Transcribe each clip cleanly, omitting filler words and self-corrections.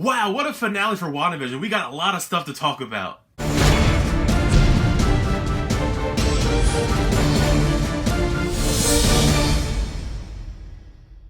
Wow, what a finale for WandaVision. We got a lot of stuff to talk about.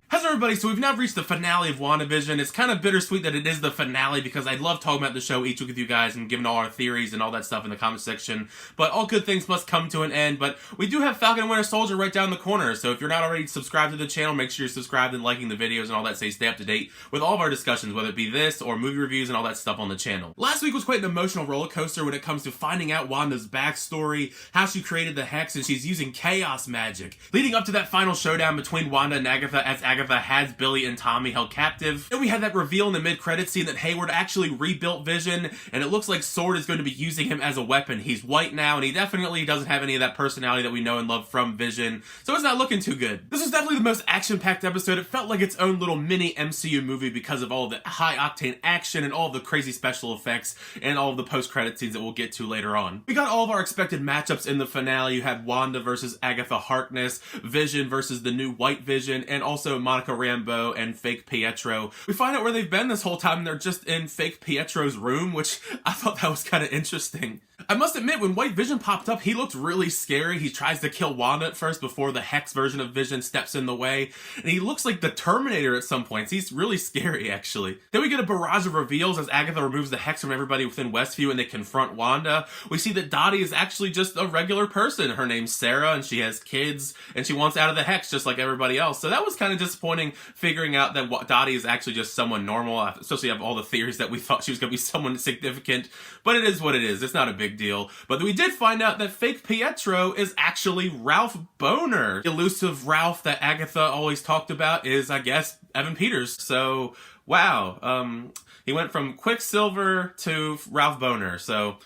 How's everybody? So we've now reached the finale of WandaVision. It's kind of bittersweet that it is the finale because I love talking about the show each week with you guys and giving all our theories and all that stuff in the comment section. But all good things must come to an end. But we do have Falcon and Winter Soldier right down the corner. So if you're not already subscribed to the channel, make sure you're subscribed and liking the videos and all that, so you stay up to date with all of our discussions, whether it be this or movie reviews and all that stuff on the channel. Last week was quite an emotional roller coaster when it comes to finding out Wanda's backstory, how she created the Hex, and she's using chaos magic. Leading up to that final showdown between Wanda and Agatha, as Agatha has Billy and Tommy held captive. Then we had that reveal in the mid-credits scene that Hayward actually rebuilt Vision, and it looks like Sword is going to be using him as a weapon. He's white now, and he definitely doesn't have any of that personality that we know and love from Vision, so it's not looking too good. This was definitely the most action-packed episode. It felt like its own little mini MCU movie because of all the high-octane action and all the crazy special effects and all of the post-credit scenes that we'll get to later on. We got all of our expected matchups in the finale. You had Wanda versus Agatha Harkness, Vision versus the new White Vision, and also Monica Rambeau and fake Pietro. We find out where they've been this whole time, and they're just in fake Pietro's room, which I thought that was kind of interesting. I must admit, when White Vision popped up, he looked really scary. He tries to kill Wanda at first before the Hex version of Vision steps in the way, and he looks like the Terminator at some points. He's really scary, actually. Then we get a barrage of reveals as Agatha removes the Hex from everybody within Westview and they confront Wanda. We see that Dottie is actually just a regular person. Her name's Sarah, and she has kids, and she wants out of the Hex just like everybody else. So that was kind of disappointing, figuring out that Dottie is actually just someone normal, especially after all the theories that we thought she was going to be someone significant. But it is what it is. It's not a big deal. But we did find out that fake Pietro is actually Ralph Boner. The elusive Ralph that Agatha always talked about is, I guess, Evan Peters. So, wow. He went from Quicksilver to Ralph Boner. So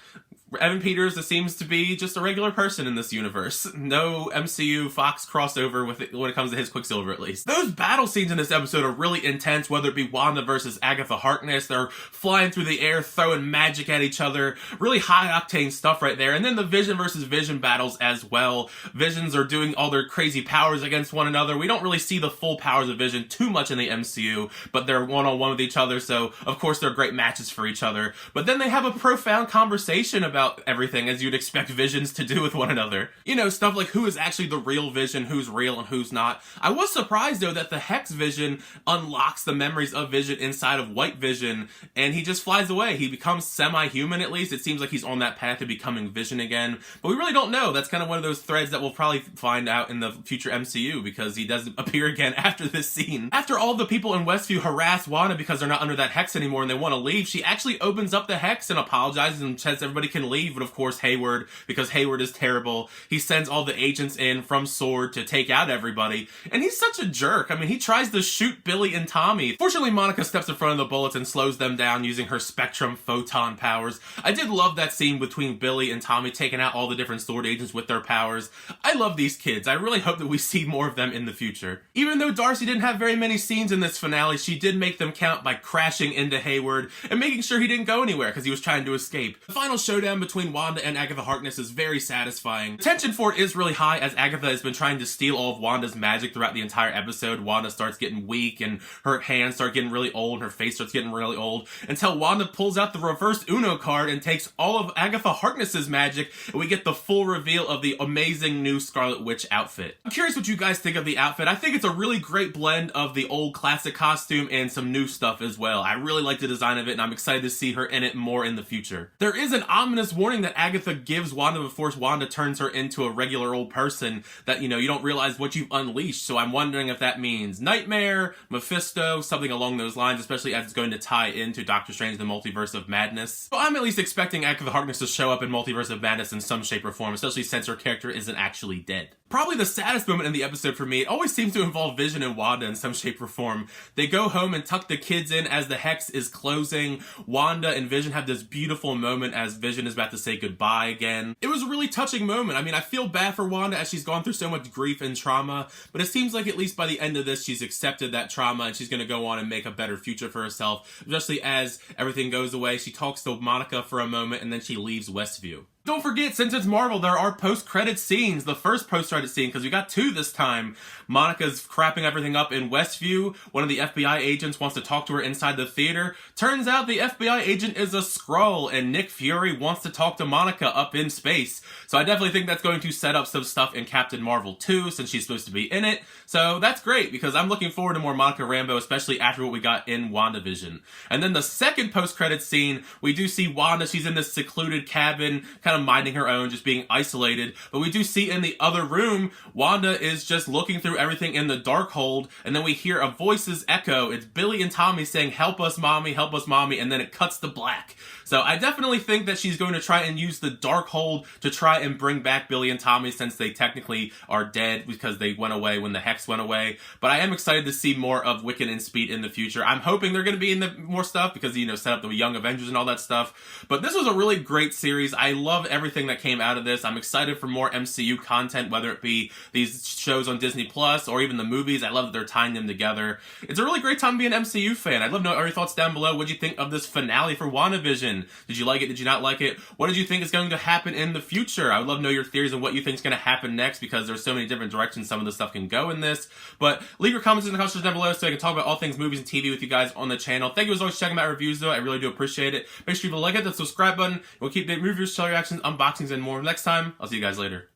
Evan Peters seems to be just a regular person in this universe. No MCU Fox crossover with it when it comes to his Quicksilver, at least. Those battle scenes in this episode are really intense, whether it be Wanda versus Agatha Harkness. They're flying through the air, throwing magic at each other. Really high-octane stuff right there. And then the Vision versus Vision battles as well. Visions are doing all their crazy powers against one another. We don't really see the full powers of Vision too much in the MCU, but they're one-on-one with each other, so of course they're great matches for each other. But then they have a profound conversation about everything, as you'd expect Visions to do with one another. You know, stuff like who is actually the real Vision, who's real and who's not. I was surprised, though, that the Hex Vision unlocks the memories of Vision inside of White Vision, and he just flies away. He becomes semi-human, at least. It seems like he's on that path to becoming Vision again, but we really don't know. That's kind of one of those threads that we'll probably find out in the future MCU, because he doesn't appear again after this scene. After all the people in Westview harass Wanda because they're not under that Hex anymore and they want to leave, she actually opens up the Hex and apologizes and says everybody can leave, but of course Hayward, because Hayward is terrible, he sends all the agents in from Sword to take out everybody, and he's such a jerk. I mean, he tries to shoot Billy and Tommy. Fortunately, Monica steps in front of the bullets and slows them down using her Spectrum photon powers. I did love that scene between Billy and Tommy taking out all the different Sword agents with their powers. I love these kids. I really hope that we see more of them in the future. Even though Darcy didn't have very many scenes in this finale, she did make them count by crashing into Hayward and making sure he didn't go anywhere because he was trying to escape. The final showdown between Wanda and Agatha Harkness is very satisfying. The tension for it is really high as Agatha has been trying to steal all of Wanda's magic throughout the entire episode. Wanda starts getting weak and her hands start getting really old and her face starts getting really old until Wanda pulls out the reverse Uno card and takes all of Agatha Harkness's magic, and we get the full reveal of the amazing new Scarlet Witch outfit. I'm curious what you guys think of the outfit. I think it's a really great blend of the old classic costume and some new stuff as well. I really like the design of it and I'm excited to see her in it more in the future. There is an ominous warning that Agatha gives Wanda before Wanda turns her into a regular old person that, you know, you don't realize what you've unleashed. So I'm wondering if that means Nightmare, Mephisto, something along those lines, especially as it's going to tie into Doctor Strange: The Multiverse of Madness. So I'm at least expecting Agatha Harkness to show up in Multiverse of Madness in some shape or form, especially since her character isn't actually dead. Probably the saddest moment in the episode for me, it always seems to involve Vision and Wanda in some shape or form. They go home and tuck the kids in as the Hex is closing. Wanda and Vision have this beautiful moment as Vision is about to say goodbye again. It was a really touching moment. I mean, I feel bad for Wanda as she's gone through so much grief and trauma, but it seems like at least by the end of this, she's accepted that trauma and she's going to go on and make a better future for herself, especially as everything goes away. She talks to Monica for a moment and then she leaves Westview. Don't forget, since it's Marvel, there are post-credit scenes. The first post-credit scene, because we got two this time. Monica's crapping everything up in Westview. One of the FBI agents wants to talk to her inside the theater. Turns out the FBI agent is a Skrull, and Nick Fury wants to talk to Monica up in space. So I definitely think that's going to set up some stuff in Captain Marvel 2, since she's supposed to be in it. So that's great, because I'm looking forward to more Monica Rambeau, especially after what we got in WandaVision. And then the second post-credit scene, we do see Wanda. She's in this secluded cabin, kind of minding her own, just being isolated. But we do see in the other room, Wanda is just looking through everything in the Darkhold, and then we hear a voice's echo. It's Billy and Tommy saying, "Help us, mommy, help us, mommy," and then it cuts to black. So I definitely think that she's going to try and use the Darkhold to try and bring back Billy and Tommy, since they technically are dead because they went away when the Hex went away. But I am excited to see more of Wiccan and Speed in the future. I'm hoping they're going to be in the more stuff because, you know, set up the Young Avengers and all that stuff. But this was a really great series. I love everything that came out of this. I'm excited for more MCU content, whether it be these shows on Disney Plus or even the movies. I love that they're tying them together. It's a really great time to be an MCU fan. I'd love to know your thoughts down below. What did you think of this finale for WandaVision? Did you like it? Did you not like it? What did you think is going to happen in the future? I would love to know your theories on what you think is going to happen next, because there's so many different directions some of the stuff can go in this. But leave your comments in the comments down below so I can talk about all things movies and TV with you guys on the channel. Thank you as always for checking out reviews, though. I really do appreciate it. Make sure you like it, the subscribe button. We'll keep the reviews, show reactions, unboxings, and more next time. I'll see you guys later.